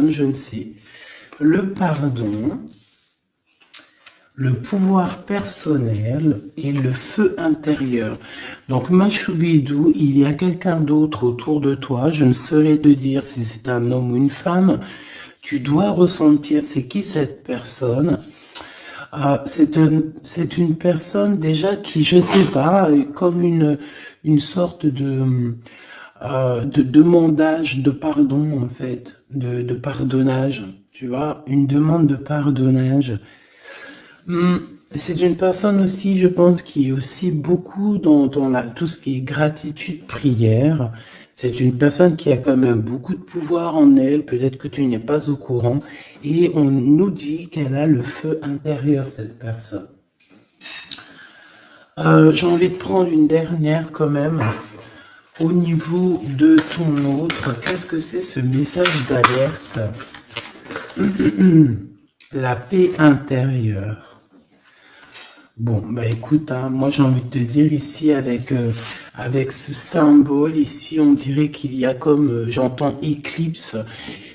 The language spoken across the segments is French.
je ne sais. Le pardon, le pouvoir personnel et le feu intérieur. Donc, Machoubidou, il y a quelqu'un d'autre autour de toi. Je ne saurais te dire si c'est un homme ou une femme. Tu dois ressentir c'est qui cette personne. C'est une personne déjà qui, je sais pas, comme une sorte de demandage de pardon en fait, de pardonnage, tu vois, une demande de pardonnage. C'est une personne aussi, je pense, qui est aussi beaucoup dans tout ce qui est gratitude, prière. C'est une personne qui a quand même beaucoup de pouvoir en elle, peut-être que tu n'es pas au courant, et on nous dit qu'elle a le feu intérieur, cette personne. J'ai envie de prendre une dernière quand même. Au niveau de ton autre, qu'est-ce que c'est ce message d'alerte? La paix intérieure. Bon, bah écoute, hein, moi j'ai envie de te dire ici avec ce symbole, ici on dirait qu'il y a comme, j'entends éclipse,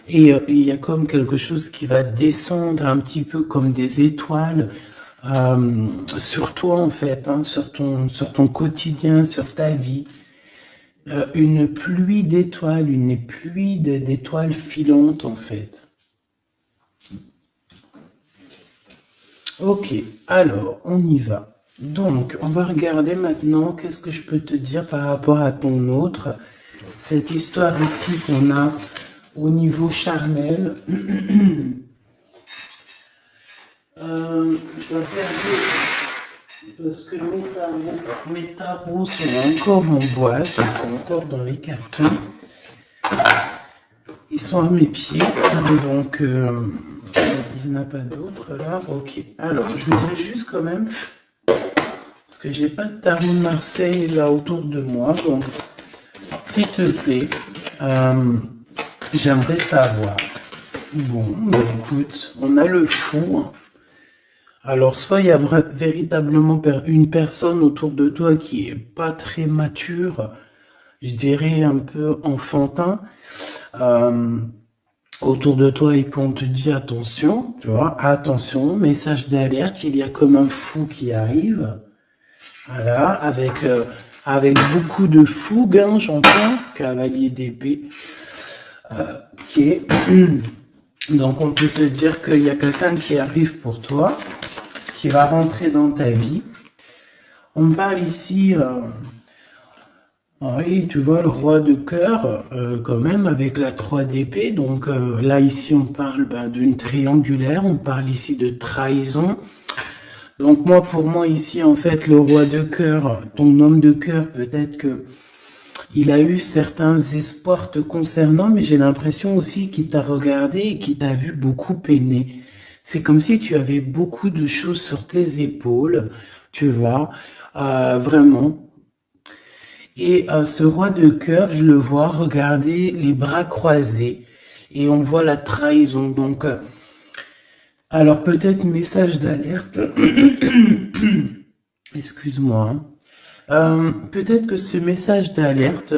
et il y a comme quelque chose qui va descendre un petit peu comme des étoiles sur toi en fait, hein, sur ton quotidien, sur ta vie. Une pluie d'étoiles, une pluie d'étoiles filantes en fait. Ok, alors on y va. Donc on va regarder maintenant qu'est-ce que je peux te dire par rapport à ton autre. Cette histoire ici qu'on a au niveau charnel. Je vais regarder parce que mes tarots sont encore en boîte, ils sont encore dans les cartons. Ils sont à mes pieds, donc il n'y en a pas d'autres là. Ok, alors je voudrais juste quand même, parce que j'ai pas de tarot de Marseille là autour de moi, donc s'il te plaît, j'aimerais savoir. Bon, bah écoute, on a le fou. Alors, soit il y a véritablement une personne autour de toi qui est pas très mature, je dirais un peu enfantin, autour de toi et qu'on te dit attention, tu vois, attention, message d'alerte, il y a comme un fou qui arrive, voilà, avec beaucoup de fougue, hein, j'entends, cavalier d'épée, donc on peut te dire qu'il y a quelqu'un qui arrive pour toi, qui va rentrer dans ta vie. On parle ici, oui, tu vois, le roi de cœur, quand même, avec la 3 d'épée. Donc là, ici, on parle d'une triangulaire, on parle ici de trahison. Donc moi, pour moi, ici, en fait, le roi de cœur, ton homme de cœur, peut-être que il a eu certains espoirs te concernant, mais j'ai l'impression aussi qu'il t'a regardé et qu'il t'a vu beaucoup peiner. C'est comme si tu avais beaucoup de choses sur tes épaules, tu vois, vraiment. Et ce roi de cœur, je le vois regarder les bras croisés et on voit la trahison. Donc, alors peut-être message d'alerte. Excuse-moi. Peut-être que ce message d'alerte,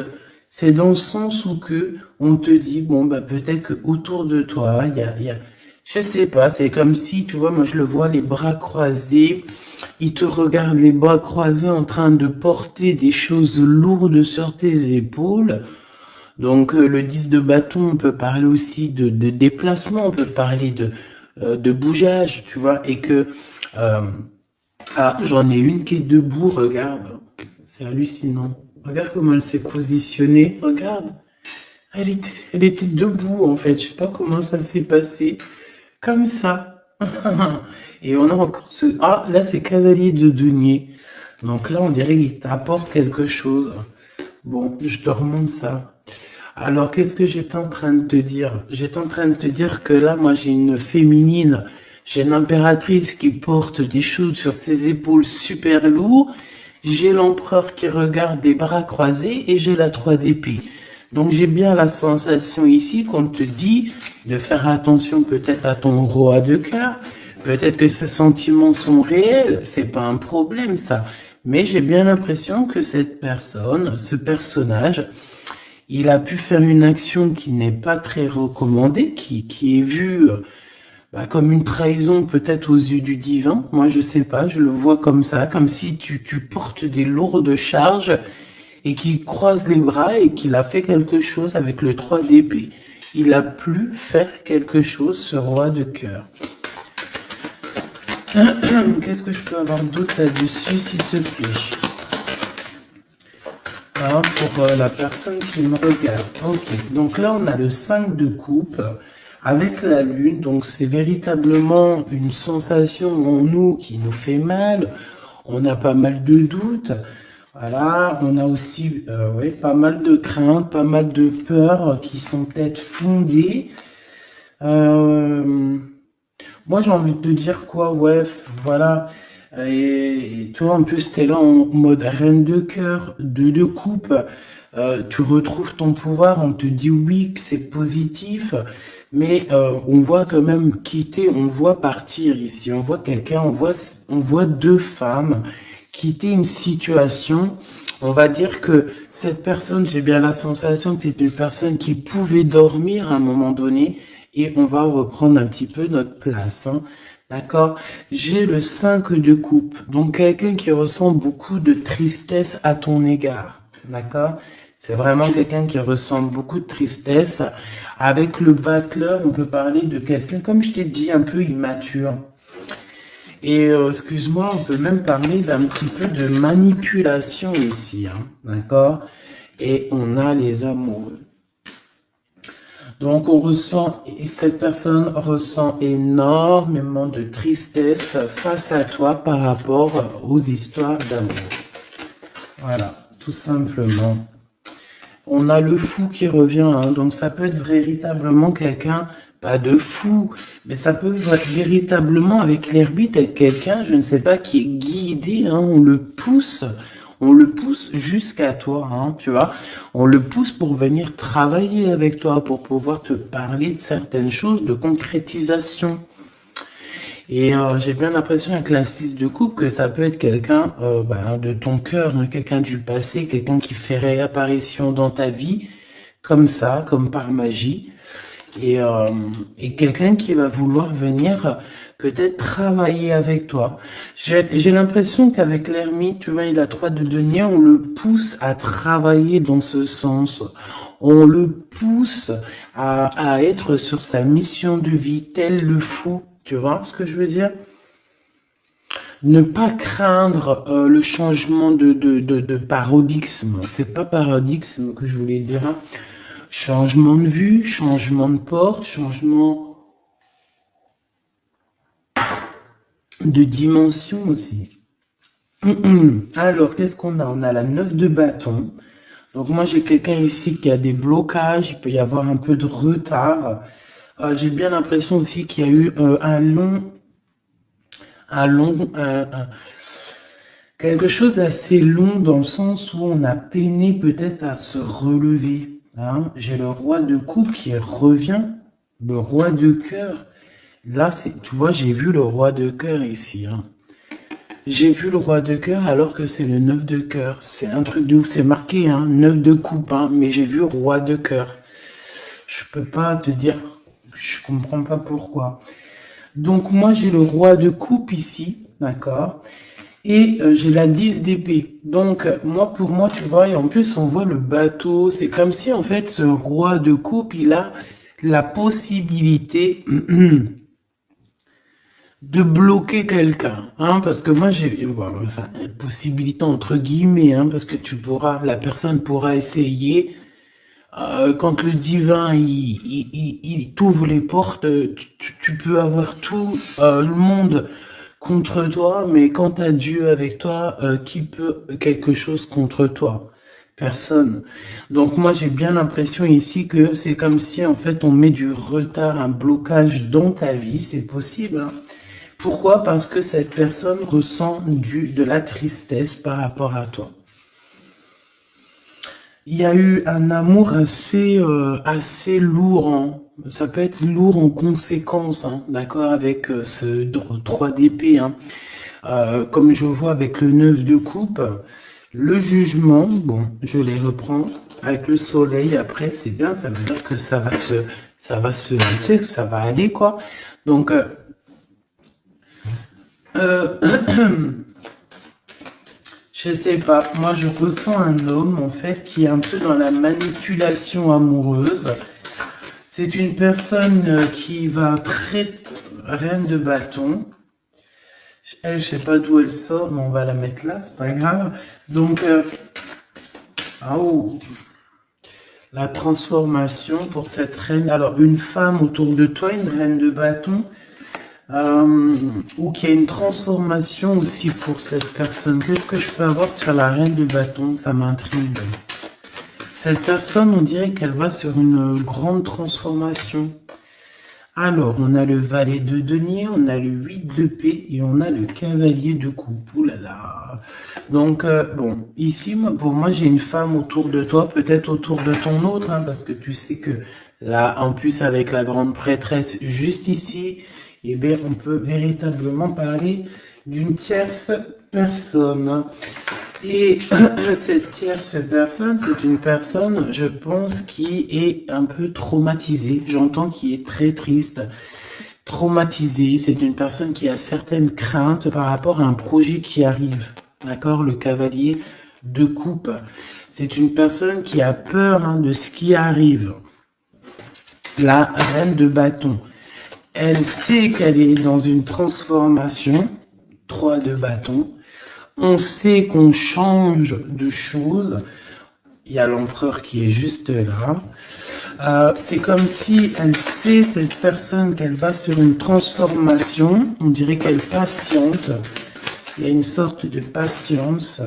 c'est dans le sens où que on te dit bon bah peut-être que autour de toi il y a je sais pas, c'est comme si, tu vois, moi je le vois les bras croisés, il te regarde les bras croisés en train de porter des choses lourdes sur tes épaules. Donc le 10 de bâton, on peut parler aussi de déplacement, on peut parler de bougeage, tu vois, et que j'en ai une qui est debout, regarde, c'est hallucinant. Regarde comment elle s'est positionnée, regarde. Elle était debout en fait, je sais pas comment ça s'est passé. Comme ça. Et on a encore ce... Ah, là, c'est cavalier de denier. Donc là, on dirait qu'il t'apporte quelque chose. Bon, je te remonte ça. Alors, qu'est-ce que j'étais en train de te dire? J'étais en train de te dire que là, moi, j'ai une féminine. J'ai une impératrice qui porte des choses sur ses épaules super lourds. J'ai l'empereur qui regarde des bras croisés et j'ai la 3 d'épée. Donc j'ai bien la sensation ici qu'on te dit de faire attention peut-être à ton roi de cœur. Peut-être que ces sentiments sont réels, c'est pas un problème ça. Mais j'ai bien l'impression que cette personne, ce personnage, il a pu faire une action qui n'est pas très recommandée, qui est vue comme une trahison peut-être aux yeux du divin. Moi, je sais pas, je le vois comme ça, comme si tu portes des lourdes charges et qu'il croise les bras et qu'il a fait quelque chose avec le 3 d'épée. Il a pu faire quelque chose, ce roi de cœur. Qu'est-ce que je peux avoir d'autre là-dessus, s'il te plaît? Hein, pour la personne qui me regarde. Ok, donc là on a le 5 de coupe avec la lune, donc c'est véritablement une sensation en nous qui nous fait mal. On a pas mal de doutes. Voilà, on a aussi ouais, pas mal de craintes, pas mal de peurs qui sont peut-être fondées. Moi, j'ai envie de te dire quoi, ouais, voilà. Et toi, en plus, t'es là en mode reine de cœur, de coupe. Tu retrouves ton pouvoir, on te dit oui, que c'est positif. Mais on voit quand même quitter, on voit partir ici. On voit quelqu'un, on voit deux femmes quitter une situation. On va dire que cette personne, j'ai bien la sensation que c'est une personne qui pouvait dormir à un moment donné. Et on va reprendre un petit peu notre place, hein. D'accord? J'ai le 5 de coupe. Donc, quelqu'un qui ressent beaucoup de tristesse à ton égard. D'accord? C'est vraiment quelqu'un qui ressent beaucoup de tristesse. Avec le battleur, on peut parler de quelqu'un, comme je t'ai dit, un peu immature. Et excuse-moi, on peut même parler d'un petit peu de manipulation ici, hein. D'accord? Et on a les amoureux. Donc on ressent, et cette personne ressent énormément de tristesse face à toi par rapport aux histoires d'amour. Voilà, tout simplement. On a le fou qui revient, hein, donc ça peut être véritablement quelqu'un, pas de fou, mais ça peut être véritablement avec l'hermite être quelqu'un, je ne sais pas, qui est guidé, hein, on le pousse jusqu'à toi, hein, tu vois. On le pousse pour venir travailler avec toi, pour pouvoir te parler de certaines choses, de concrétisation. Et j'ai bien l'impression avec la 6 de coupe que ça peut être quelqu'un de ton cœur, hein, quelqu'un du passé, quelqu'un qui fait réapparition dans ta vie, comme ça, comme par magie. Et quelqu'un qui va vouloir venir peut-être travailler avec toi. J'ai l'impression qu'avec l'ermite, tu vois, il a 3 de denier, on le pousse à travailler dans ce sens. On le pousse à être sur sa mission de vie, tel le fou. Tu vois ce que je veux dire? Ne pas craindre le changement de paradigme. C'est pas paradigme que je voulais dire, hein. Changement de vue, changement de porte, changement de dimension aussi. Alors, qu'est-ce qu'on a? On a la 9 de bâton. Donc moi, j'ai quelqu'un ici qui a des blocages, il peut y avoir un peu de retard. J'ai bien l'impression aussi qu'il y a eu quelque chose d'assez long dans le sens où on a peiné peut-être à se relever, hein. J'ai le roi de coupe qui revient, le roi de cœur. Là, tu vois, j'ai vu le roi de cœur ici, hein. J'ai vu le roi de cœur alors que c'est le 9 de cœur. C'est un truc de ouf, c'est marqué, hein, 9 de coupe, hein, mais j'ai vu roi de cœur. Je peux pas te dire, je comprends pas pourquoi. Donc moi j'ai le roi de coupe ici, d'accord? Et j'ai la 10 d'épée. Donc moi pour moi tu vois, et en plus on voit le bateau, c'est comme si en fait ce roi de coupe il a la possibilité de bloquer quelqu'un, hein, parce que moi j'ai possibilité entre guillemets, hein, parce que la personne pourra essayer. Quand le divin il t'ouvre les portes, tu peux avoir tout le monde contre toi, mais quand t'as Dieu avec toi, qui peut quelque chose contre toi? Personne. Donc moi j'ai bien l'impression ici que c'est comme si en fait on met du retard, un blocage dans ta vie, c'est possible, hein. Pourquoi? Parce que cette personne ressent de la tristesse par rapport à toi. Il y a eu un amour assez lourd, hein. Ça peut être lourd en conséquence, hein, d'accord, avec ce 3 d'épée, hein. Comme je vois avec le 9 de coupe, le jugement, bon, je les reprends. avec le soleil, après, c'est bien, ça veut dire que ça va se monter, que ça va aller, quoi. Donc, je sais pas, moi je ressens un homme, en fait, qui est un peu dans la manipulation amoureuse. C'est une personne qui va très reine de bâton. Elle, je sais pas d'où elle sort, mais on va la mettre là, c'est pas grave. Donc, oh, la transformation pour cette reine. Alors, une femme autour de toi, une reine de bâton, ou qu'il y a une transformation aussi pour cette personne. Qu'est-ce que je peux avoir sur la reine de bâton? Ça m'intrigue. Cette personne, on dirait qu'elle va sur une grande transformation. Alors, on a le valet de denier, on a le 8 de paix et on a le cavalier de coupe. Ouh là là. Donc, bon, ici, pour moi, j'ai une femme autour de toi, peut-être autour de ton autre, hein, parce que tu sais que là, en plus, avec la grande prêtresse juste ici, eh bien, on peut véritablement parler d'une tierce personne. Et cette tierce personne, c'est une personne, je pense, qui est un peu traumatisée. J'entends qui est très triste, traumatisée. C'est une personne qui a certaines craintes par rapport à un projet qui arrive. D'accord? Le cavalier de coupe. C'est une personne qui a peur, hein, de ce qui arrive. La reine de bâton. Elle sait qu'elle est dans une transformation. 3 de bâton. On sait qu'on change de choses. Il y a l'empereur qui est juste là. C'est comme si elle sait, cette personne, qu'elle va sur une transformation. On dirait qu'elle patiente. Il y a une sorte de patience.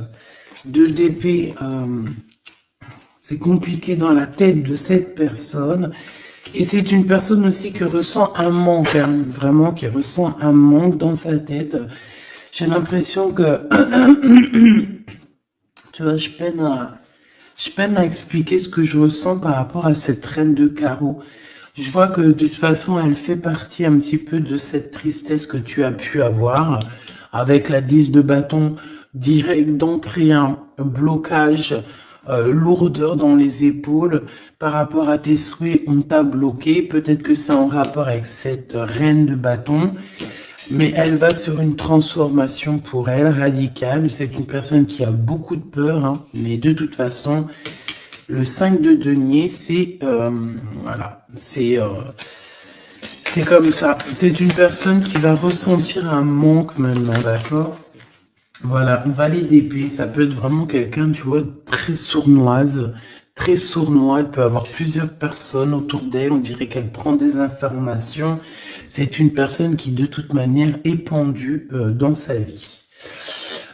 2 d'épée, c'est compliqué dans la tête de cette personne. Et c'est une personne aussi qui ressent un manque, hein, vraiment, qui ressent un manque dans sa tête. J'ai l'impression que, tu vois, je peine à expliquer ce que je ressens par rapport à cette reine de carreau. Je vois que de toute façon, elle fait partie un petit peu de cette tristesse que tu as pu avoir avec la 10 de bâton, direct d'entrée, un blocage, lourdeur dans les épaules par rapport à tes souhaits, on t'a bloqué. Peut-être que c'est en rapport avec cette reine de bâton. Mais elle va sur une transformation pour elle, radicale. C'est une personne qui a beaucoup de peur, hein, mais de toute façon, le 5 de denier, c'est voilà, c'est comme ça. C'est une personne qui va ressentir un manque maintenant, d'accord? Voilà, valet d'épée, ça peut être vraiment quelqu'un, tu vois, très sournoise, très sournois. Elle peut avoir plusieurs personnes autour d'elle. On dirait qu'elle prend des informations. C'est une personne qui, de toute manière, est pendue dans sa vie.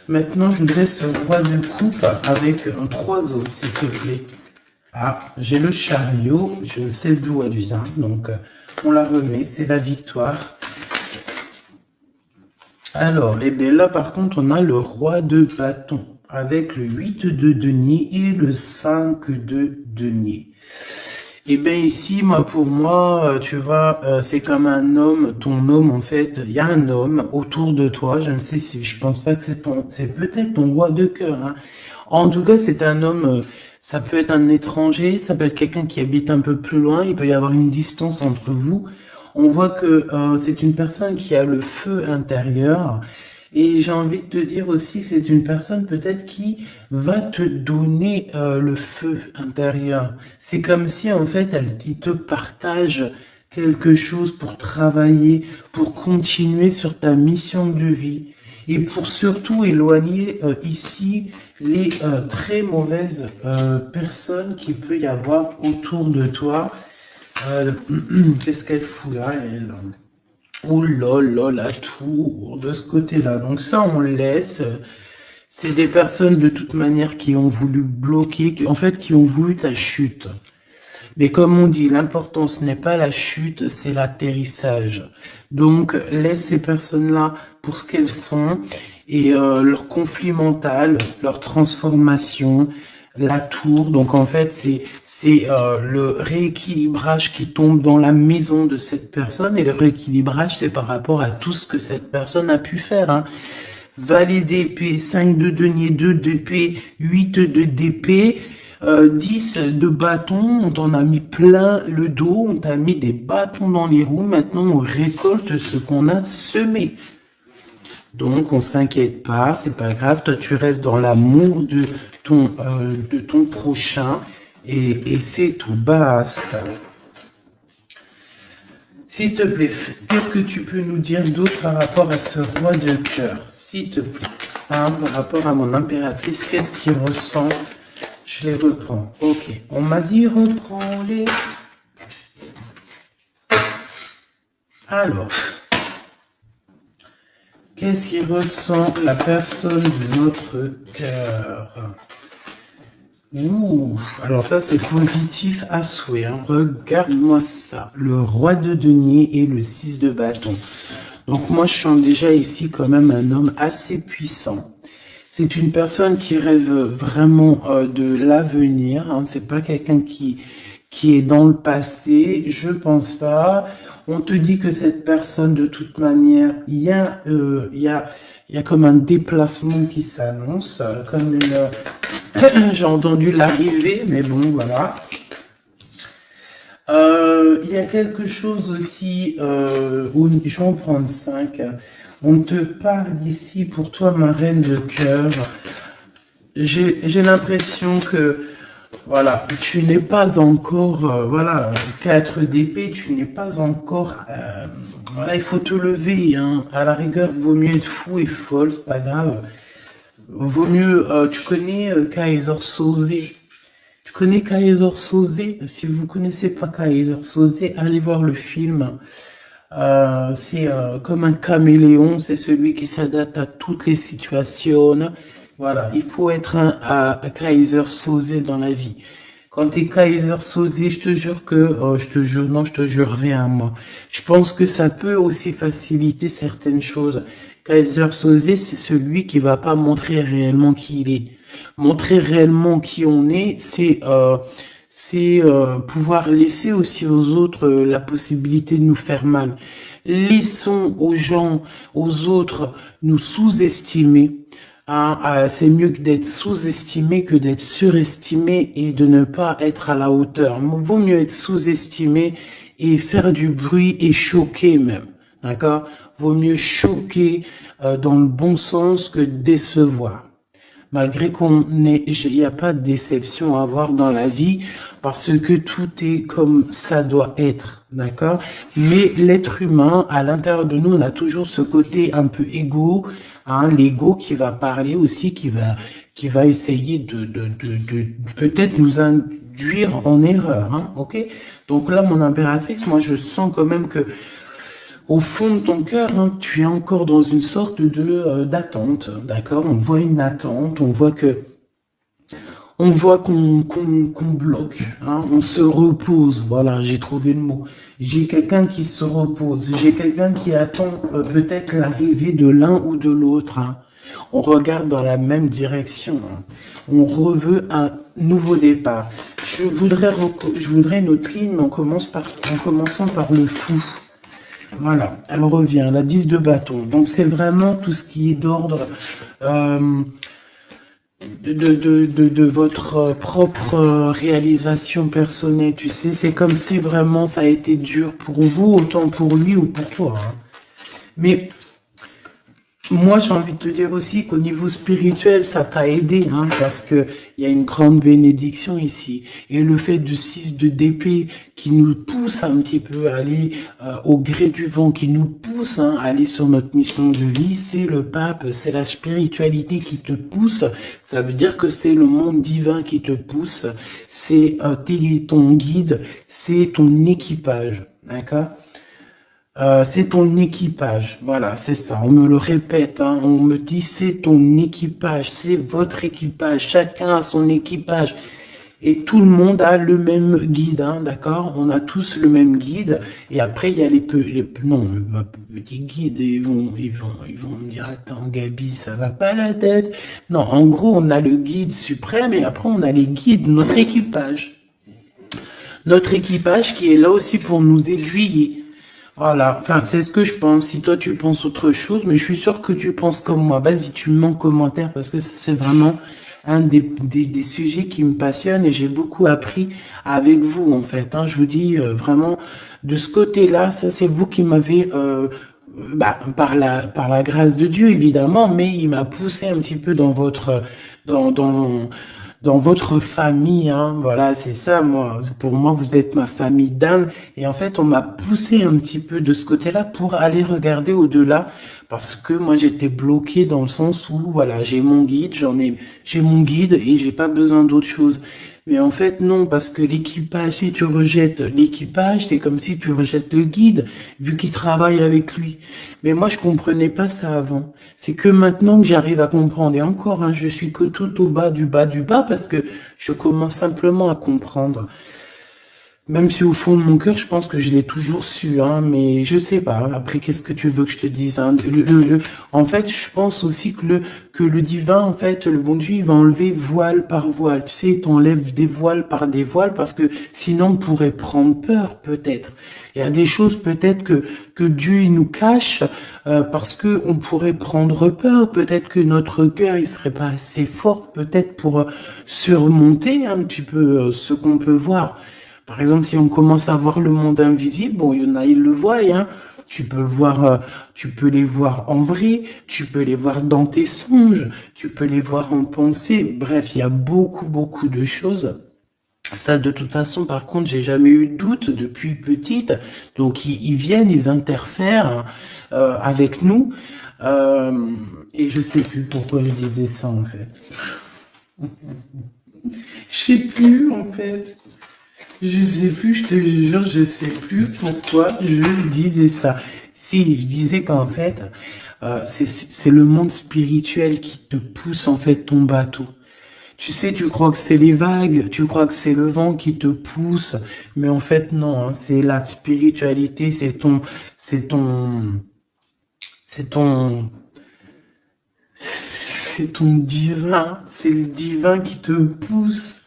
Maintenant, je voudrais ce roi de coupe avec un 3 autres, s'il te plaît. Ah, j'ai le chariot. Je ne sais d'où elle vient. Donc, on la remet. C'est la victoire. Alors, et bien là, par contre, on a le roi de bâton avec le 8 de denier et le 5 de denier. Et bien ici, pour moi, tu vois, c'est comme un homme, ton homme, en fait, il y a un homme autour de toi, je ne sais si, je pense pas que c'est peut-être ton roi de cœur, hein. En tout cas, c'est un homme, ça peut être un étranger, ça peut être quelqu'un qui habite un peu plus loin, il peut y avoir une distance entre vous. On voit que c'est une personne qui a le feu intérieur. Et j'ai envie de te dire aussi que c'est une personne peut-être qui va te donner le feu intérieur. C'est comme si en fait il te partage quelque chose pour travailler, pour continuer sur ta mission de vie. Et pour surtout éloigner ici les très mauvaises personnes qu'il peut y avoir autour de toi. Qu'est-ce qu'elle fout là, elle? Oh là là, la tour de ce côté-là. Donc ça, on laisse. C'est des personnes de toute manière qui ont voulu bloquer, qui ont voulu ta chute. Mais comme on dit, l'important ce n'est pas la chute, c'est l'atterrissage. Donc laisse ces personnes-là pour ce qu'elles sont et leur conflit mental, leur transformation, la tour. Donc en fait, c'est le rééquilibrage qui tombe dans la maison de cette personne, et le rééquilibrage, c'est par rapport à tout ce que cette personne a pu faire, hein. Valet d'épée, 5 de denier, 2 d'épée, 8 de d'épée, 10 de bâtons, on t'en a mis plein le dos, on t'a mis des bâtons dans les roues, maintenant on récolte ce qu'on a semé. Donc on s'inquiète pas, c'est pas grave, toi tu restes dans l'amour de ton prochain et c'est tout, basta. S'il te plaît, qu'est-ce que tu peux nous dire d'autre par rapport à ce roi de cœur, s'il te plaît, hein, par rapport à mon impératrice, qu'est-ce qu'il ressent? Je les reprends. Ok, on m'a dit reprends-les. Alors, qu'est-ce qu'il ressent la personne de notre cœur? Ouh, alors ça c'est positif à souhait. Hein. Regarde-moi ça. Le roi de denier et le 6 de bâton. Donc moi je sens déjà ici quand même un homme assez puissant. C'est une personne qui rêve vraiment de l'avenir. Hein. C'est pas quelqu'un qui est dans le passé. Je pense pas. On te dit que cette personne, de toute manière, il y a comme un déplacement qui s'annonce, comme une. J'ai entendu l'arrivée, mais bon, voilà. Il y a quelque chose aussi où je vais en prendre 5. On te parle ici pour toi, ma reine de cœur. J'ai l'impression que, voilà, tu n'es pas encore, voilà, 4 d'épée, tu n'es pas encore, voilà, il faut te lever, hein. À la rigueur, vaut mieux être fou et folle, c'est pas grave. Vaut mieux, tu connais Kaiser Soze. Tu connais Kaiser Soze? Si vous connaissez pas Kaiser Soze, allez voir le film. C'est comme un caméléon, c'est celui qui s'adapte à toutes les situations. Voilà, il faut être un Kaiser Soze dans la vie. Quand t'es Kaiser Soze, je te jure que, je te jure, non, je te jure rien, moi. Je pense que ça peut aussi faciliter certaines choses. Kaiser Soze, c'est celui qui va pas montrer réellement qui il est. Montrer réellement qui on est, c'est pouvoir laisser aussi aux autres la possibilité de nous faire mal. Laissons aux gens, aux autres, nous sous-estimer. Hein, c'est mieux que d'être sous-estimé que d'être surestimé et de ne pas être à la hauteur. Vaut mieux être sous-estimé et faire du bruit et choquer même. D'accord? Vaut mieux choquer dans le bon sens que décevoir. Malgré il n'y a pas de déception à avoir dans la vie parce que tout est comme ça doit être, d'accord? Mais l'être humain, à l'intérieur de nous, on a toujours ce côté un peu égo, hein, l'ego qui va parler aussi, qui va essayer de peut-être nous induire en erreur, hein, ok? Donc là, mon impératrice, moi, je sens quand même que au fond de ton cœur, hein, tu es encore dans une sorte de d'attente, d'accord? On voit une attente, on voit qu'on bloque, hein, on se repose. Voilà, j'ai trouvé le mot. J'ai quelqu'un qui se repose, j'ai quelqu'un qui attend peut-être l'arrivée de l'un ou de l'autre. Hein. On regarde dans la même direction. Hein. On reveut un nouveau départ. Je voudrais notre ligne, en commençant par le fou. Voilà, elle revient, la 10 de bâton. Donc c'est vraiment tout ce qui est d'ordre de votre propre réalisation personnelle. Tu sais, c'est comme si vraiment ça a été dur pour vous, autant pour lui ou pour toi. Hein. Mais moi, j'ai envie de te dire aussi qu'au niveau spirituel, ça t'a aidé, hein, parce que il y a une grande bénédiction ici. Et le fait du 6 d'épée qui nous pousse un petit peu à aller au gré du vent, qui nous pousse à aller sur notre mission de vie, c'est le pape, c'est la spiritualité qui te pousse. Ça veut dire que c'est le monde divin qui te pousse, c'est ton guide, c'est ton équipage, d'accord? C'est ton équipage, voilà, c'est ça, on me le répète, hein, on me dit c'est ton équipage, c'est votre équipage, chacun a son équipage, et tout le monde a le même guide, hein, d'accord? On a tous le même guide, et après il y a les petits guides, ils vont me dire, attends Gabi, ça va pas la tête. Non, en gros, on a le guide suprême, et après on a les guides, notre équipage. Notre équipage qui est là aussi pour nous aiguiller. Voilà, enfin, c'est ce que je pense. Si toi tu penses autre chose, mais je suis sûr que tu penses comme moi. Vas-y, tu me mets en commentaire parce que c'est vraiment des sujets qui me passionnent et j'ai beaucoup appris avec vous, en fait. Hein. Je vous dis vraiment, de ce côté-là, ça c'est vous qui m'avez, par la grâce de Dieu, évidemment, mais il m'a poussé un petit peu dans dans, dans, dans votre famille, hein. Voilà, c'est ça, moi. Pour moi, vous êtes ma famille d'âme. Et en fait, on m'a poussé un petit peu de ce côté-là pour aller regarder au-delà. Parce que moi, j'étais bloqué dans le sens où, voilà, j'ai mon guide, j'ai mon guide et j'ai pas besoin d'autre chose. Mais en fait, non, parce que l'équipage, si tu rejettes l'équipage, c'est comme si tu rejettes le guide, vu qu'il travaille avec lui. Mais moi, je comprenais pas ça avant. C'est que maintenant que j'arrive à comprendre, et encore, hein, je suis que tout au bas du bas du bas, parce que je commence simplement à comprendre. Même si au fond de mon cœur, je pense que je l'ai toujours su, hein, mais je sais pas. Après, qu'est-ce que tu veux que je te dise, hein? En fait, je pense aussi que le divin, en fait, le bon Dieu, il va enlever voile par voile. Tu sais, il t'enlève des voiles par des voiles parce que sinon, on pourrait prendre peur, peut-être. Il y a des choses, peut-être, que Dieu, il nous cache, parce que on pourrait prendre peur. Peut-être que notre cœur, il serait pas assez fort, peut-être, pour surmonter un petit peu ce qu'on peut voir. Par exemple, si on commence à voir le monde invisible, bon, il y en a, ils le voient, hein. Tu peux le voir, tu peux les voir en vrai, tu peux les voir dans tes songes, tu peux les voir en pensée. Bref, il y a beaucoup de choses. Ça, de toute façon, par contre, j'ai jamais eu de doute depuis petite. Donc, ils viennent, ils interfèrent hein, avec nous. Euh, et je sais plus pourquoi je disais ça, en fait. Je sais plus, en fait. Je sais plus, je te jure, je sais plus pourquoi je disais ça. Si, je disais qu'en fait, c'est le monde spirituel qui te pousse en fait ton bateau. Tu sais, tu crois que c'est les vagues, tu crois que c'est le vent qui te pousse, mais en fait non, hein, c'est la spiritualité, c'est ton, c'est ton, c'est ton divin, c'est le divin qui te pousse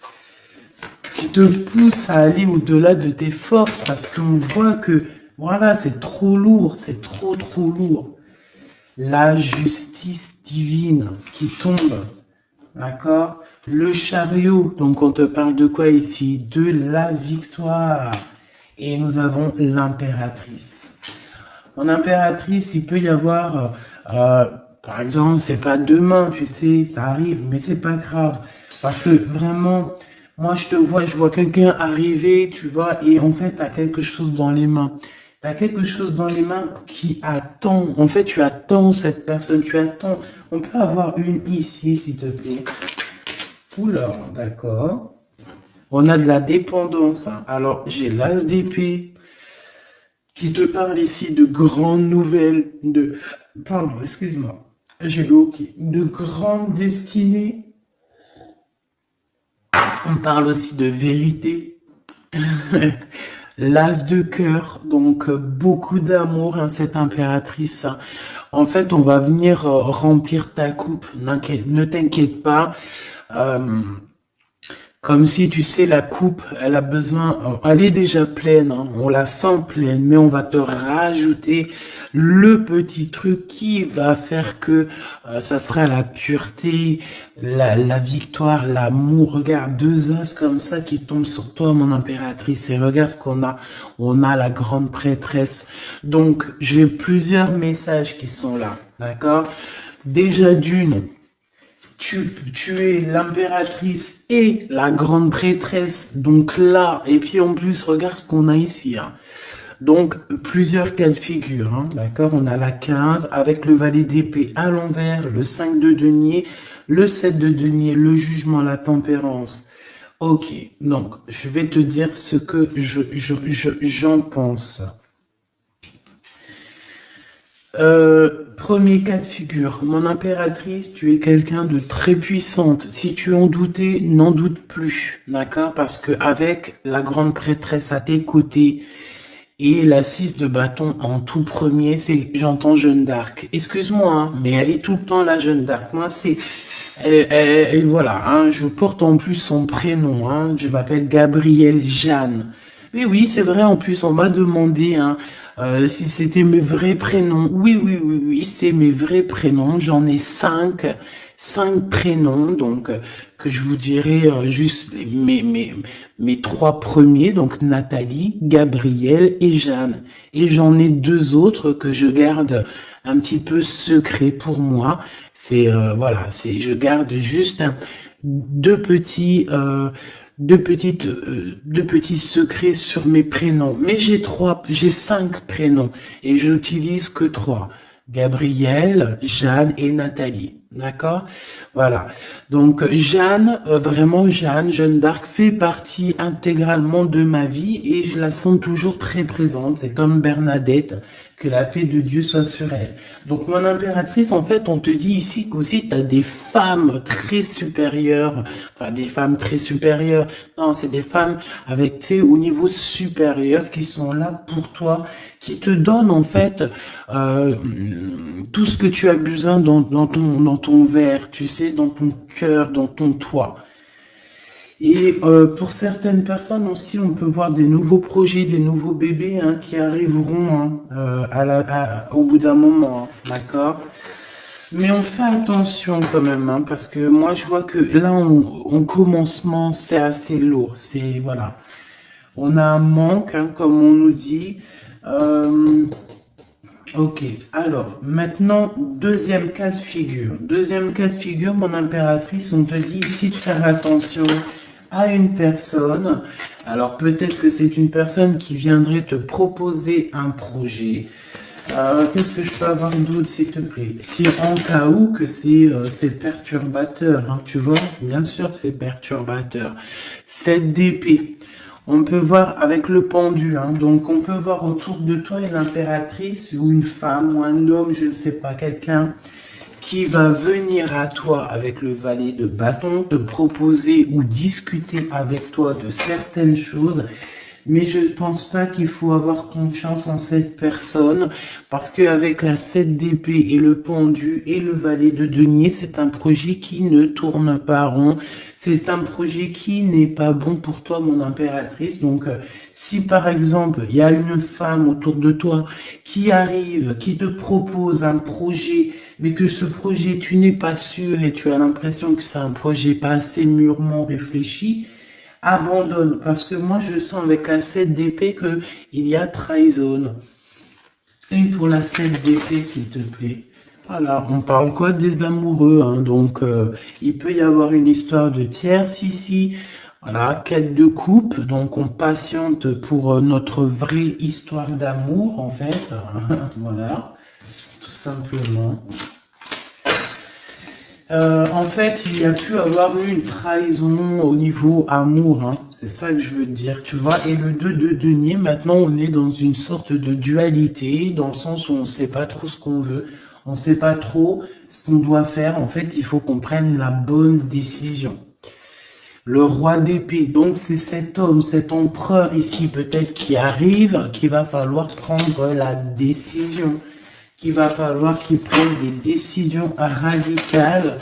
à aller au-delà de tes forces parce qu'on voit que, voilà, c'est trop lourd, c'est trop lourd. La justice divine qui tombe, d'accord? Le chariot, donc on te parle de quoi ici? De la victoire. Et nous avons l'impératrice. En impératrice, il peut y avoir, par exemple, c'est pas demain, tu sais, ça arrive, mais c'est pas grave. Parce que vraiment, moi je vois quelqu'un arriver, tu vois, et en fait, t'as quelque chose dans les mains. T'as quelque chose dans les mains qui attend. En fait, tu attends cette personne, tu attends. On peut avoir une ici, s'il te plaît. Oula, d'accord. On a de la dépendance. Hein. Alors, j'ai l'as d'épée qui te parle ici de grandes nouvelles, pardon, excuse-moi, j'ai le hockey, de grandes destinées. On parle aussi de vérité. L'as de cœur, donc beaucoup d'amour, hein, cette impératrice. Hein. En fait, on va venir remplir ta coupe. Ne t'inquiète pas. Euh, Comme si, tu sais, la coupe, elle a besoin, elle est déjà pleine, hein, on la sent pleine, mais on va te rajouter le petit truc qui va faire que ça sera la pureté, la victoire, l'amour. Regarde, deux as comme ça qui tombent sur toi, mon impératrice, et regarde ce qu'on a. On a la grande prêtresse. Donc, j'ai plusieurs messages qui sont là, d'accord? Déjà d'une, tu es l'impératrice et la grande prêtresse, donc là, et puis en plus, regarde ce qu'on a ici. Hein. Donc, plusieurs cas de figure, hein, d'accord? On a la 15 avec le valet d'épée à l'envers, le 5 de denier, le 7 de denier, le jugement, la tempérance. Ok, donc, je vais te dire ce que j'en pense. Premier cas de figure, mon impératrice, tu es quelqu'un de très puissante. Si tu en doutais, n'en doute plus, d'accord? Parce que avec la grande prêtresse à tes côtés et la 6 de bâton en tout premier, j'entends Jeanne d'Arc. Excuse-moi, hein, mais elle est tout le temps la Jeanne d'Arc. Moi, voilà, hein, je porte en plus son prénom, hein, je m'appelle Gabrielle Jeanne. Oui, oui, c'est vrai, en plus, on m'a demandé, hein, si c'était mes vrais prénoms. Oui, c'est mes vrais prénoms. J'en ai 5. 5 prénoms, donc que je vous dirai juste mes 3 premiers, donc Nathalie, Gabriel et Jeanne. Et j'en ai 2 autres que je garde un petit peu secret pour moi. C'est voilà, je garde juste deux petits deux petits secrets sur mes prénoms. Mais j'ai 5 prénoms et j'utilise que 3. Gabrielle, Jeanne et Nathalie. D'accord? Voilà. Donc Jeanne, vraiment Jeanne d'Arc fait partie intégralement de ma vie et je la sens toujours très présente. C'est comme Bernadette, que la paix de Dieu soit sur elle. Donc mon impératrice, en fait, on te dit ici qu'aussi tu as des femmes très supérieures, enfin des femmes très supérieures. Non, c'est des femmes avec, tu sais, au niveau supérieur qui sont là pour toi, qui te donnent en fait tout ce que tu as besoin dans ton verre, tu sais, dans ton cœur, dans ton toit. Et pour certaines personnes aussi, on peut voir des nouveaux projets, des nouveaux bébés hein, qui arriveront hein, au bout d'un moment, hein, d'accord? Mais on fait attention quand même, hein, parce que moi je vois que là, en commencement, c'est assez lourd. C'est voilà, on a un manque, hein, comme on nous dit. Ok, alors maintenant, deuxième cas de figure. Deuxième cas de figure, mon impératrice, on te dit ici de faire attention à une personne. Alors peut-être que c'est une personne qui viendrait te proposer un projet. Qu'est-ce que je peux avoir d'autre, s'il te plaît? Si en cas où que c'est perturbateur, hein, tu vois, bien sûr c'est perturbateur. 7 d'épée. On peut voir avec le pendu, hein, donc on peut voir autour de toi une impératrice ou une femme ou un homme, je ne sais pas, quelqu'un qui va venir à toi avec le valet de bâton, te proposer ou discuter avec toi de certaines choses. Mais je ne pense pas qu'il faut avoir confiance en cette personne parce qu'avec la 7 d'épée et le pendu et le valet de denier, c'est un projet qui ne tourne pas rond. C'est un projet qui n'est pas bon pour toi, mon impératrice. Donc, si par exemple, il y a une femme autour de toi qui arrive, qui te propose un projet, mais que ce projet, tu n'es pas sûr et tu as l'impression que c'est un projet pas assez mûrement réfléchi, abandonne, parce que moi je sens avec la 7 d'épée que il y a trahison. Et pour la 7 d'épée, s'il te plaît. Voilà, on parle quoi des amoureux, hein, donc il peut y avoir une histoire de tierce ici. Voilà, quête de coupe, donc on patiente pour notre vraie histoire d'amour, en fait. Voilà, tout simplement. En fait, il y a pu avoir eu une trahison au niveau amour, hein. C'est ça que je veux dire, tu vois. Et le 2 de denier, maintenant, on est dans une sorte de dualité, dans le sens où on ne sait pas trop ce qu'on veut, on ne sait pas trop ce qu'on doit faire. En fait, il faut qu'on prenne la bonne décision. Le roi d'épée, donc c'est cet homme, cet empereur ici, peut-être qui arrive, qu'il va falloir prendre la décision. Qu'il va falloir qu'il prenne des décisions radicales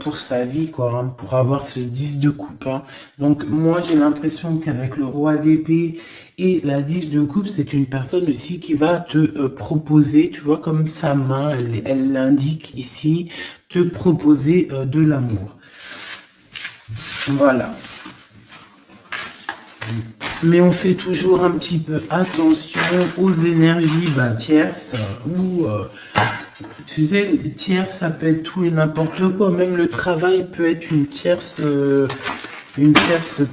pour sa vie, quoi, hein, pour avoir ce 10 de coupe. Hein. Donc moi j'ai l'impression qu'avec le roi d'épée et la 10 de coupe, c'est une personne aussi qui va te proposer, tu vois, comme sa main, elle l'indique ici, te proposer de l'amour. Voilà. Mais on fait toujours un petit peu attention aux énergies tierces ou tu sais, tierce ça peut être tout et n'importe quoi, même le travail peut être une tierce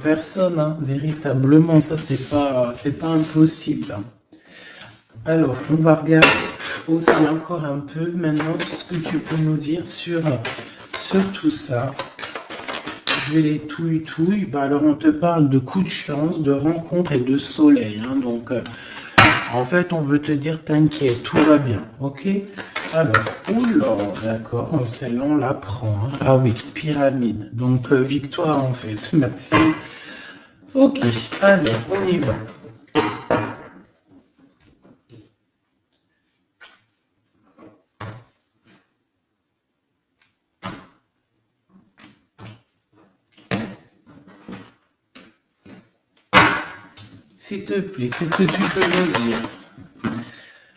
personne, hein, véritablement, ça c'est pas impossible. Alors, on va regarder aussi encore un peu maintenant ce que tu peux nous dire sur tout ça. Je vais les touille. Bah alors on te parle de coups de chance, de rencontres et de soleil. Hein, donc en fait on veut te dire t'inquiète, tout va bien. Ok. Alors, oula, d'accord, celle-là on la prend. Hein. Ah oui, pyramide. Donc victoire en fait. Merci. Ok, alors on y va. S'il te plaît, qu'est-ce que tu peux nous dire?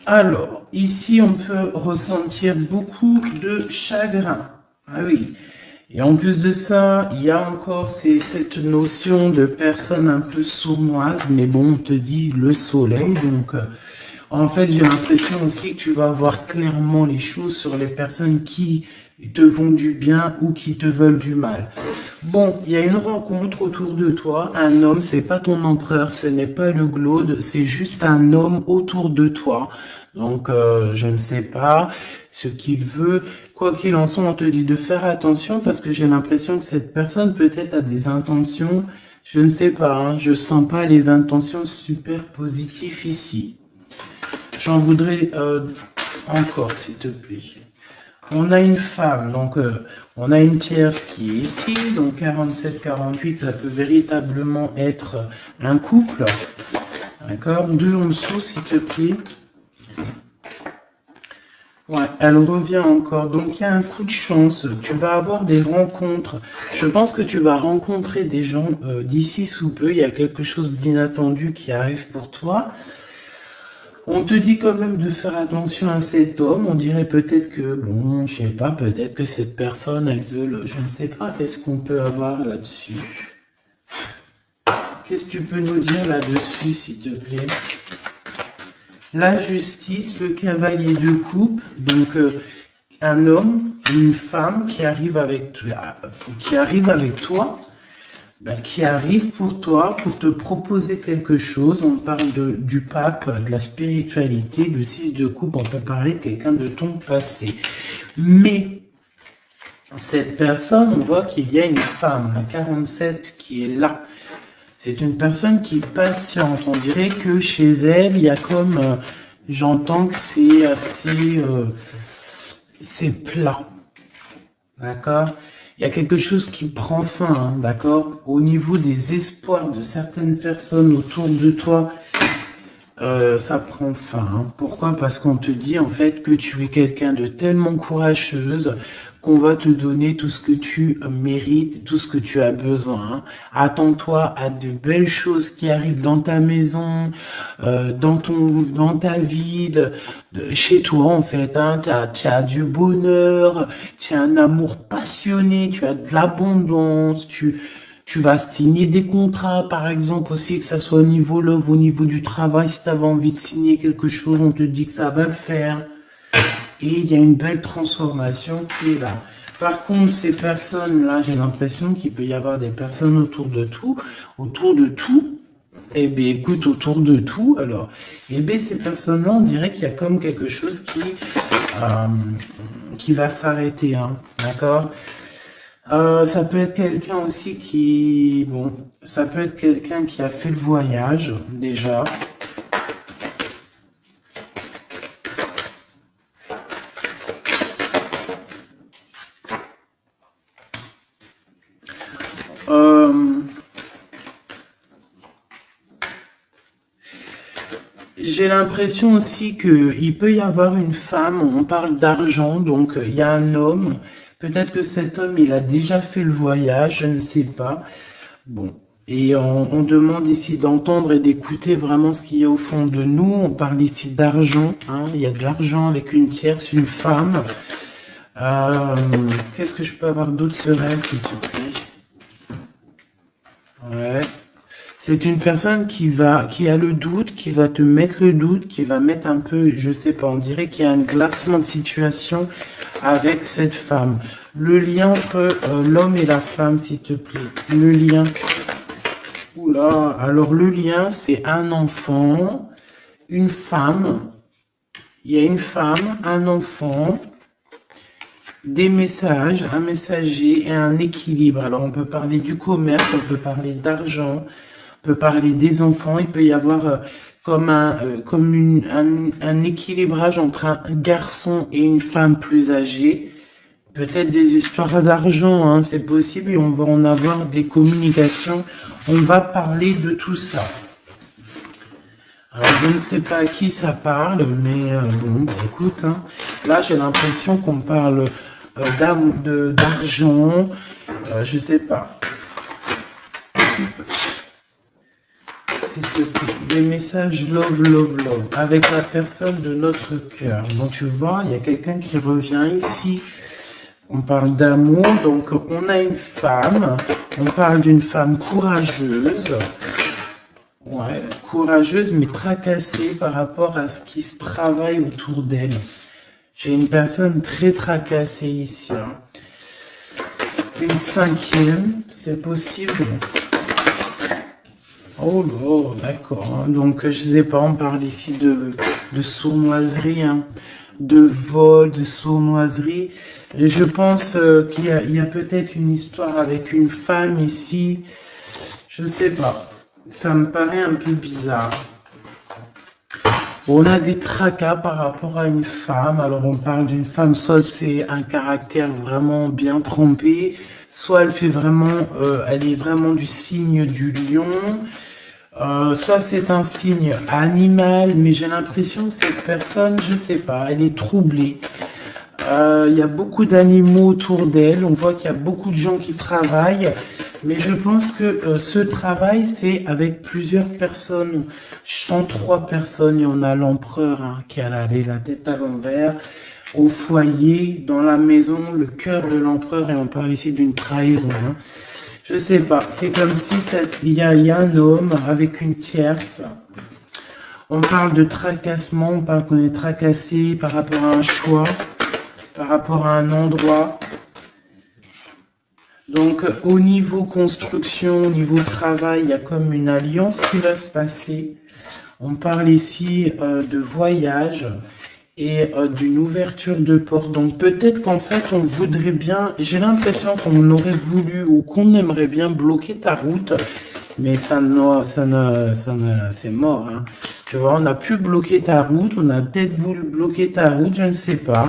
Alors, ici, on peut ressentir beaucoup de chagrin. Ah oui. Et en plus de ça, il y a encore cette notion de personne un peu sournoise, mais bon, on te dit le soleil, donc en fait, j'ai l'impression aussi que tu vas voir clairement les choses sur les personnes qui te vont du bien ou qui te veulent du mal. Bon, il y a une rencontre autour de toi, un homme, c'est pas ton empereur, ce n'est pas le glaude, c'est juste un homme autour de toi. Donc, je ne sais pas ce qu'il veut. Quoi qu'il en soit, on te dit de faire attention parce que j'ai l'impression que cette personne peut-être a des intentions, je ne sais pas, hein, je sens pas les intentions super positives ici. J'en voudrais encore, s'il te plaît. On a une femme, donc on a une tierce qui est ici, donc 47-48, ça peut véritablement être un couple. D'accord? Deux en dessous, s'il te plaît. Ouais, elle revient encore. Donc il y a un coup de chance. Tu vas avoir des rencontres. Je pense que tu vas rencontrer des gens d'ici sous peu. Il y a quelque chose d'inattendu qui arrive pour toi. On te dit quand même de faire attention à cet homme. On dirait peut-être que, bon, je sais pas, peut-être que cette personne, elle veut le... Je ne sais pas, qu'est-ce qu'on peut avoir là-dessus? Qu'est-ce que tu peux nous dire là-dessus, s'il te plaît? La justice, le cavalier de coupe, donc un homme, une femme qui arrive avec toi, ben, qui arrive pour toi, pour te proposer quelque chose. On parle du pape, de la spiritualité, le 6 de coupe, on peut parler de quelqu'un de ton passé. Mais cette personne, on voit qu'il y a une femme, la 47, qui est là. C'est une personne qui est patiente. On dirait que chez elle, il y a comme... j'entends que c'est assez... c'est plat. D'accord? Il y a quelque chose qui prend fin, hein, d'accord? Au niveau des espoirs de certaines personnes autour de toi, ça prend fin. Hein. Pourquoi? Parce qu'on te dit en fait que tu es quelqu'un de tellement courageuse qu'on va te donner tout ce que tu mérites, tout ce que tu as besoin. Hein. Attends-toi à de belles choses qui arrivent dans ta maison, dans ta ville, chez toi en fait. Hein. Tu as du bonheur, tu as un amour passionné, tu as de l'abondance, tu vas signer des contrats, par exemple, aussi, que ça soit au niveau love, au niveau du travail. Si tu avais envie de signer quelque chose, on te dit que ça va le faire. Et il y a une belle transformation qui est là. Par contre, ces personnes-là, j'ai l'impression qu'il peut y avoir des personnes autour de tout. Autour de tout. Eh bien, écoute, autour de tout, alors, eh bien, ces personnes-là, on dirait qu'il y a comme quelque chose qui va s'arrêter, hein, d'accord? Ça peut être quelqu'un aussi bon, ça peut être quelqu'un qui a fait le voyage, déjà. J'ai l'impression aussi qu'il peut y avoir une femme, on parle d'argent, donc il y a un homme, peut-être que cet homme, il a déjà fait le voyage, je ne sais pas. Bon, et on demande ici d'entendre et d'écouter vraiment ce qu'il y a au fond de nous. On parle ici d'argent, hein, il y a de l'argent avec une tierce, une femme. Qu'est-ce que je peux avoir d'autre serein, s'il te plaît? Ouais. C'est une personne qui a le doute, qui va te mettre le doute, qui va mettre un peu, je sais pas, on dirait qu'il y a un glacement de situation avec cette femme. Le lien entre l'homme et la femme, s'il te plaît. Le lien. Oula, alors le lien, c'est un enfant, une femme. Il y a une femme, un enfant, des messages, un messager et un équilibre. Alors on peut parler du commerce, on peut parler d'argent, on peut parler des enfants. Il peut y avoir comme un équilibrage entre un garçon et une femme plus âgée. Peut-être des histoires d'argent, hein, c'est possible, et on va en avoir des communications. On va parler de tout ça. Alors, je ne sais pas à qui ça parle, mais bon, bah, écoute, hein, là j'ai l'impression qu'on parle d'argent, je sais pas. C'est des messages love, love, love, avec la personne de notre cœur. Donc tu vois, il y a quelqu'un qui revient ici. On parle d'amour, donc on a une femme, on parle d'une femme courageuse, ouais, courageuse mais tracassée par rapport à ce qui se travaille autour d'elle. J'ai une personne très tracassée ici. Hein. Une cinquième, c'est possible. Oh là, d'accord. Hein. Donc, je sais pas, on parle ici de sournoiserie, hein, de vol, de sournoiserie. Et je pense qu'il y a peut-être une histoire avec une femme ici. Je sais pas. Ça me paraît un peu bizarre. On a des tracas par rapport à une femme. Alors, on parle d'une femme, soit c'est un caractère vraiment bien trempé, soit elle fait vraiment, elle est vraiment du signe du lion. Soit c'est un signe animal, mais j'ai l'impression que cette personne, je sais pas, elle est troublée. Il y a beaucoup d'animaux autour d'elle, on voit qu'il y a beaucoup de gens qui travaillent, mais je pense que ce travail, c'est avec plusieurs personnes. Je sens 3 personnes, il y en a l'empereur hein, qui a la tête à l'envers, au foyer, dans la maison, le cœur de l'empereur, et on parle ici d'une trahison. Hein. Je sais pas, c'est comme si il y a un homme avec une tierce. On parle de tracassement, on parle qu'on est tracassé par rapport à un choix, par rapport à un endroit. Donc au niveau construction, au niveau travail, il y a comme une alliance qui va se passer. On parle ici de voyage et d'une ouverture de porte. Donc peut-être qu'en fait on voudrait bien, j'ai l'impression qu'on aurait voulu ou qu'on aimerait bien bloquer ta route, mais c'est mort. Hein. Tu vois, on a pu bloquer ta route, on a peut-être voulu bloquer ta route, je ne sais pas,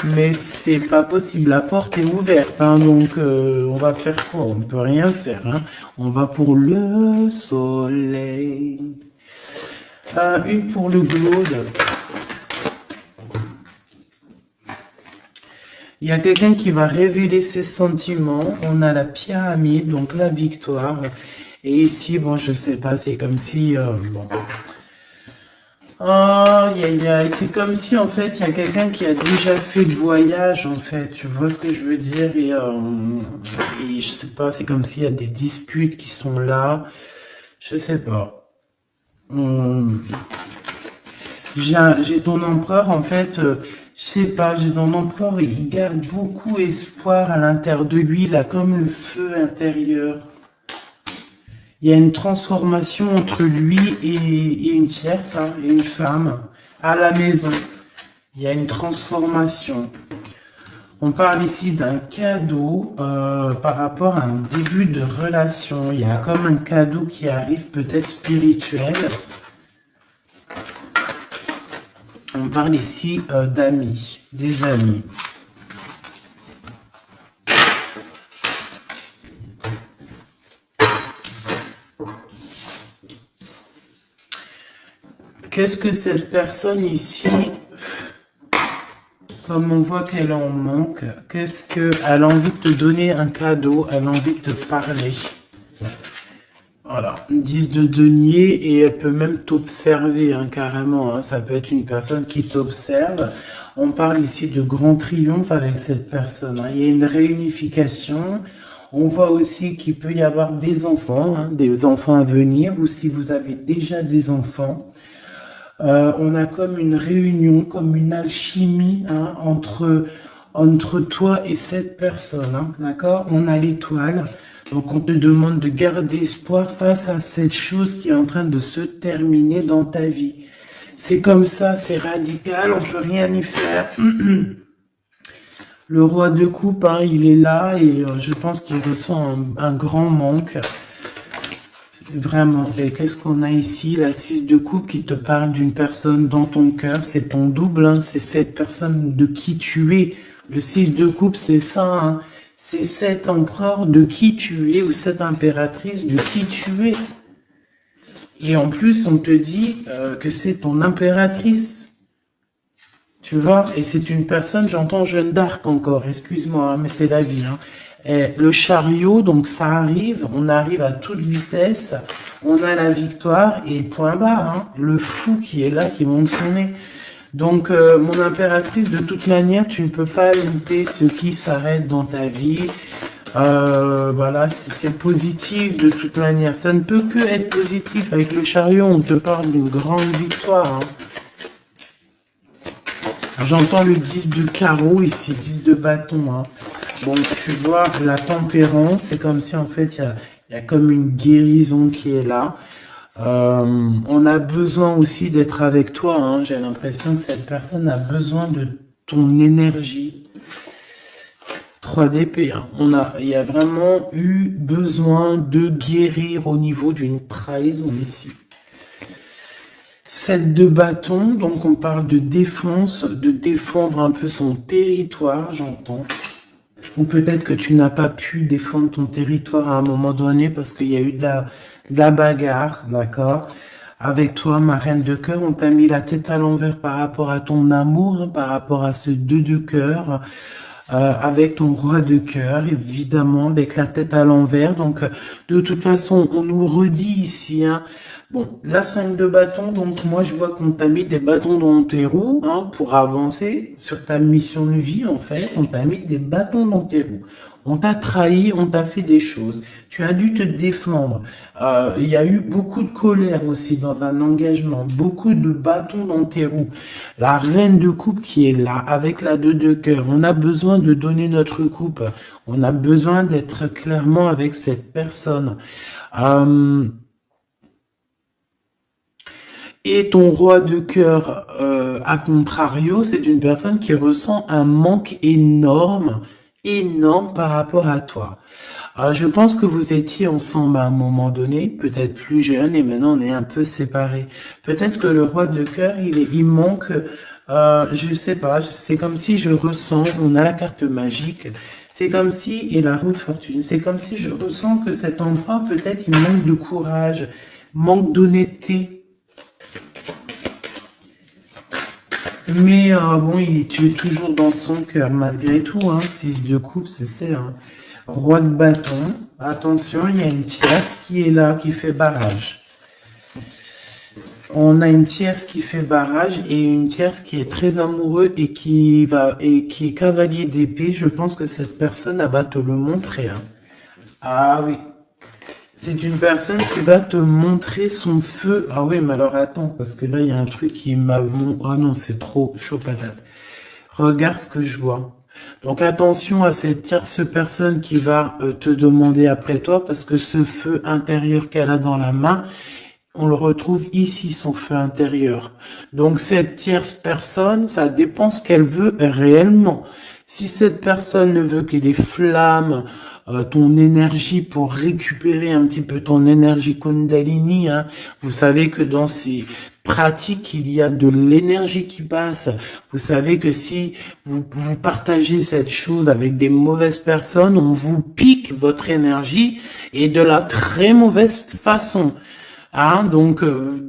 mais c'est pas possible. La porte est ouverte, hein, donc on va faire quoi? On ne peut rien faire. Hein. On va pour le soleil. Une pour le glaude. Il y a quelqu'un qui va révéler ses sentiments. On a la pyramide, donc la victoire. Et ici, bon, je sais pas, c'est comme si... bon. C'est comme si, en fait, il y a quelqu'un qui a déjà fait le voyage, en fait. Tu vois ce que je veux dire? Et je sais pas, c'est comme s'il y a des disputes qui sont là. Je sais pas. J'ai ton empereur, en fait... je sais pas, j'ai ton empereur, il garde beaucoup espoir à l'intérieur de lui, là, comme le feu intérieur. Il y a une transformation entre lui et une tierce, hein, et une femme, à la maison. Il y a une transformation. On parle ici d'un cadeau par rapport à un début de relation. Il y a comme un cadeau qui arrive, peut-être spirituel. On parle ici d'amis, des amis. Qu'est-ce que cette personne ici, comme on voit qu'elle en manque, qu'est-ce qu'elle a envie de te donner un cadeau, elle a envie de te parler. Voilà, 10 de denier et elle peut même t'observer hein, carrément. Hein. Ça peut être une personne qui t'observe. On parle ici de grand triomphe avec cette personne. Hein. Il y a une réunification. On voit aussi qu'il peut y avoir des enfants à venir ou si vous avez déjà des enfants. On a comme une réunion, comme une alchimie hein, entre toi et cette personne. Hein, d'accord? On a l'étoile. Donc on te demande de garder espoir face à cette chose qui est en train de se terminer dans ta vie. C'est comme ça, c'est radical, on peut rien y faire. Le roi de coupe, hein, il est là et je pense qu'il ressent un grand manque. Vraiment. Et qu'est-ce qu'on a ici? La 6 de coupe qui te parle d'une personne dans ton cœur. C'est ton double, hein, c'est cette personne de qui tu es. Le 6 de coupe, c'est ça, hein. C'est cet empereur de qui tu es ou cette impératrice de qui tu es. Et en plus, on te dit que c'est ton impératrice. Tu vois? Et c'est une personne, j'entends Jeanne d'Arc encore, excuse-moi, hein, mais c'est la vie. Hein. Et le chariot, donc ça arrive, on arrive à toute vitesse, on a la victoire et point barre. Hein, le fou qui est là, qui monte son nez. Donc, mon impératrice, de toute manière, tu ne peux pas louper ce qui s'arrête dans ta vie. Voilà, c'est positif de toute manière. Ça ne peut que être positif. Avec le chariot, on te parle d'une grande victoire. Hein. J'entends le 10 de carreau ici, 10 de bâton. Hein. Bon, tu vois, la tempérance, c'est comme si en fait, il y a comme une guérison qui est là. On a besoin aussi d'être avec toi. Hein. J'ai l'impression que cette personne a besoin de ton énergie. 3 d'épée. Hein. Il y a vraiment eu besoin de guérir au niveau d'une trahison ici. 7 de bâton, donc on parle de défense, de défendre un peu son territoire, j'entends. Ou peut-être que tu n'as pas pu défendre ton territoire à un moment donné parce qu'il y a eu de la bagarre, d'accord? Avec toi, ma reine de cœur, on t'a mis la tête à l'envers par rapport à ton amour, hein, par rapport à ce 2 de cœur. Avec ton roi de cœur, évidemment, avec la tête à l'envers. Donc, de toute façon, on nous redit ici, hein, bon, la 5 de bâton, donc moi, je vois qu'on t'a mis des bâtons dans tes roues, hein, pour avancer sur ta mission de vie, en fait. On t'a mis des bâtons dans tes roues. On t'a trahi, on t'a fait des choses. Tu as dû te défendre. Il y a eu beaucoup de colère aussi dans un engagement. Beaucoup de bâtons dans tes roues. La reine de coupe qui est là, avec la 2 de cœur. On a besoin de donner notre coupe. On a besoin d'être clairement avec cette personne. Et ton roi de cœur, à contrario, c'est une personne qui ressent un manque énorme par rapport à toi. Je pense que vous étiez ensemble à un moment donné, peut-être plus jeune, et maintenant on est un peu séparés. Peut-être que le roi de cœur, il manque, je sais pas, c'est comme si je ressens, on a la carte magique, c'est comme si, et la roue de fortune, c'est comme si je ressens que cet empereur, peut-être il manque de courage, manque d'honnêteté. Mais bon, tu es toujours dans son cœur, malgré tout. Hein. 6 de coupe, c'est ça. Hein. Roi de bâton. Attention, il y a une tierce qui est là, qui fait barrage. On a une tierce qui fait barrage et une tierce qui est très amoureux et qui est cavalier d'épée. Je pense que cette personne, elle va te le montrer. Hein. Ah oui. C'est une personne qui va te montrer son feu. Ah oui, mais alors attends, parce que là, il y a un truc qui m'a... Ah non, c'est trop chaud patate. Regarde ce que je vois. Donc attention à cette tierce personne qui va te demander après toi, parce que ce feu intérieur qu'elle a dans la main, on le retrouve ici, son feu intérieur. Donc cette tierce personne, ça dépend ce qu'elle veut réellement. Si cette personne ne veut que les flammes, ton énergie pour récupérer un petit peu ton énergie Kundalini, hein. Vous savez que dans ces pratiques, il y a de l'énergie qui passe. Vous savez que si vous partagez cette chose avec des mauvaises personnes, on vous pique votre énergie et de la très mauvaise façon. Hein, donc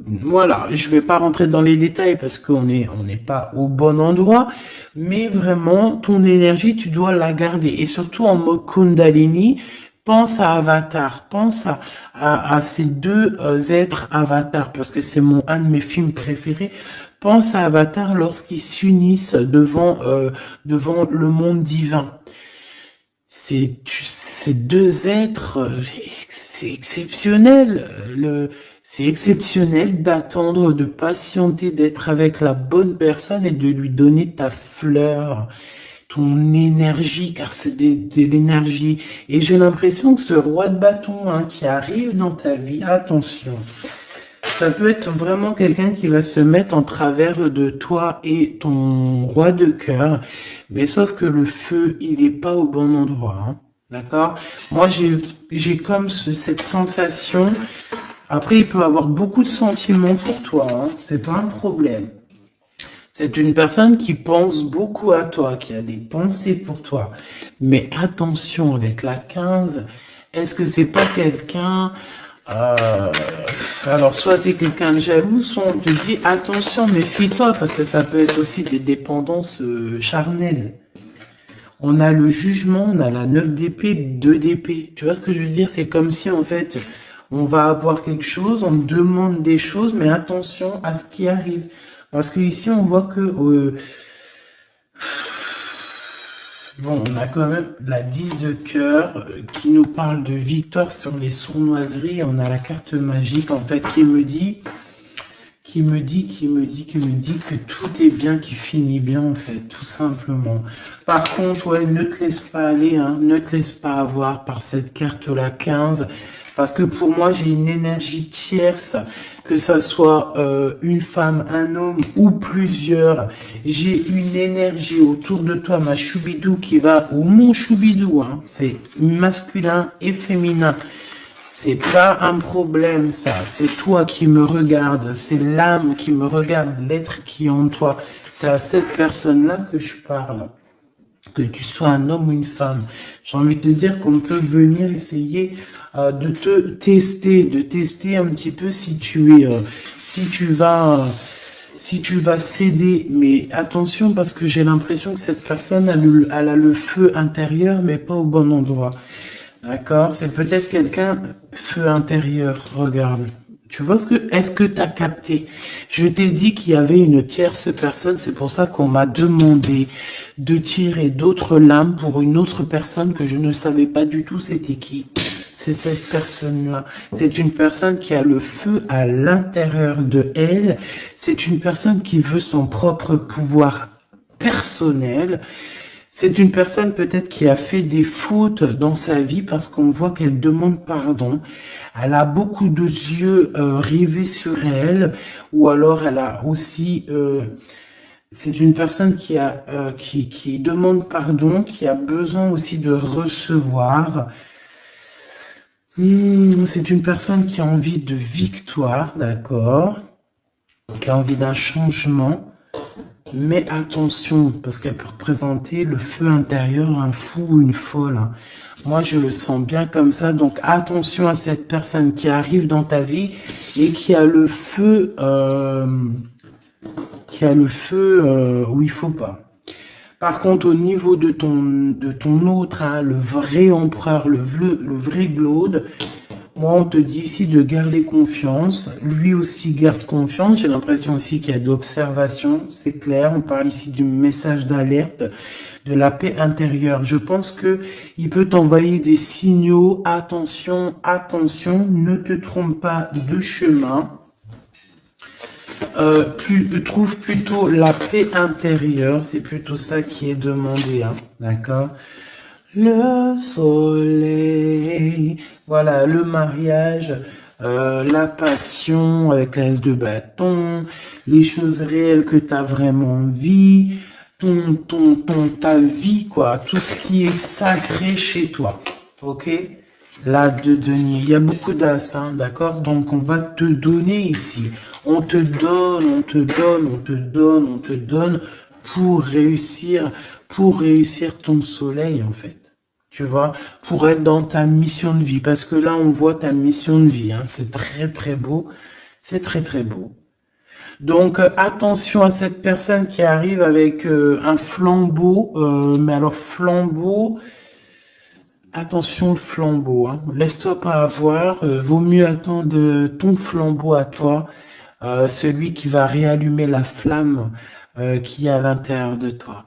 voilà, je vais pas rentrer dans les détails parce qu'on n'est pas au bon endroit, mais vraiment ton énergie tu dois la garder et surtout en mode Kundalini. Pense à Avatar, pense à ces deux êtres Avatar parce que c'est un de mes films préférés. Pense à Avatar lorsqu'ils s'unissent devant le monde divin. Ces deux êtres, c'est exceptionnel. C'est exceptionnel d'attendre, de patienter, d'être avec la bonne personne et de lui donner ta fleur, ton énergie, car c'est de l'énergie. Et j'ai l'impression que ce roi de bâton qui arrive dans ta vie, attention, ça peut être vraiment quelqu'un qui va se mettre en travers de toi et ton roi de cœur, mais sauf que le feu, il est pas au bon endroit. Hein. D'accord? Moi, j'ai comme cette sensation. Après, il peut avoir beaucoup de sentiments pour toi. Hein. C'est pas un problème. C'est une personne qui pense beaucoup à toi, qui a des pensées pour toi. Mais attention, avec la 15, est-ce que c'est pas quelqu'un... alors, soit c'est quelqu'un de jaloux, soit on te dit, attention, méfie-toi, parce que ça peut être aussi des dépendances charnelles. On a le jugement, on a la 9 d'épée, 2 d'épée. Tu vois ce que je veux dire? C'est comme si, en fait, on va avoir quelque chose, on demande des choses, mais attention à ce qui arrive. Parce que ici, on voit que bon, on a quand même la 10 de cœur qui nous parle de victoire sur les sournoiseries. On a la carte magique, en fait, qui me dit que tout est bien, qui finit bien, en fait, tout simplement. Par contre, ouais, ne te laisse pas aller, hein, ne te laisse pas avoir par cette carte-là 15, parce que pour moi, j'ai une énergie tierce, que ça soit une femme, un homme ou plusieurs. J'ai une énergie autour de toi, ma choubidou qui va, ou mon choubidou, hein, c'est masculin et féminin. C'est pas un problème, ça. C'est toi qui me regardes. C'est l'âme qui me regarde, l'être qui est en toi. C'est à cette personne-là que je parle. Que tu sois un homme ou une femme. J'ai envie de te dire qu'on peut venir essayer de te tester, de tester un petit peu si tu es, si tu vas céder. Mais attention parce que j'ai l'impression que cette personne elle a le feu intérieur, mais pas au bon endroit. D'accord, c'est peut-être quelqu'un feu intérieur. Regarde. Tu vois est-ce que t'as capté? Je t'ai dit qu'il y avait une tierce personne, c'est pour ça qu'on m'a demandé de tirer d'autres lames pour une autre personne que je ne savais pas du tout c'était qui. C'est cette personne-là. C'est une personne qui a le feu à l'intérieur de elle. C'est une personne qui veut son propre pouvoir personnel. C'est une personne peut-être qui a fait des fautes dans sa vie parce qu'on voit qu'elle demande pardon. Elle a beaucoup de yeux rivés sur elle, ou alors elle a aussi... c'est une personne qui demande pardon, qui a besoin aussi de recevoir. C'est une personne qui a envie de victoire, d'accord, qui a envie d'un changement. Mais attention, parce qu'elle peut représenter le feu intérieur, un fou ou une folle. Hein. Moi, je le sens bien comme ça. Donc, attention à cette personne qui arrive dans ta vie et qui a le feu, où il faut pas. Par contre, au niveau de ton autre, hein, le vrai empereur, le vrai Glaude, moi, on te dit ici de garder confiance. Lui aussi garde confiance. J'ai l'impression aussi qu'il y a d'observation. C'est clair. On parle ici du message d'alerte, de la paix intérieure. Je pense que il peut t'envoyer des signaux. Attention, attention. Ne te trompe pas de chemin. Trouve plutôt la paix intérieure. C'est plutôt ça qui est demandé. Hein. D'accord? Le soleil, voilà, le mariage, la passion avec l'as de bâton, les choses réelles que tu as vraiment envie, ta vie, quoi, tout ce qui est sacré chez toi, ok? L'as de denier, il y a beaucoup d'as, hein, d'accord? Donc on va te donner ici, on te donne, on te donne, on te donne, on te donne pour réussir ton soleil, en fait. Tu vois, pour être dans ta mission de vie. Parce que là, on voit ta mission de vie. Hein. C'est très, très beau. C'est très, très beau. Donc, attention à cette personne qui arrive avec un flambeau. Mais alors, flambeau... Attention, le flambeau. Hein. Laisse-toi pas avoir. Vaut mieux attendre ton flambeau à toi. Celui qui va réallumer la flamme qui est à l'intérieur de toi.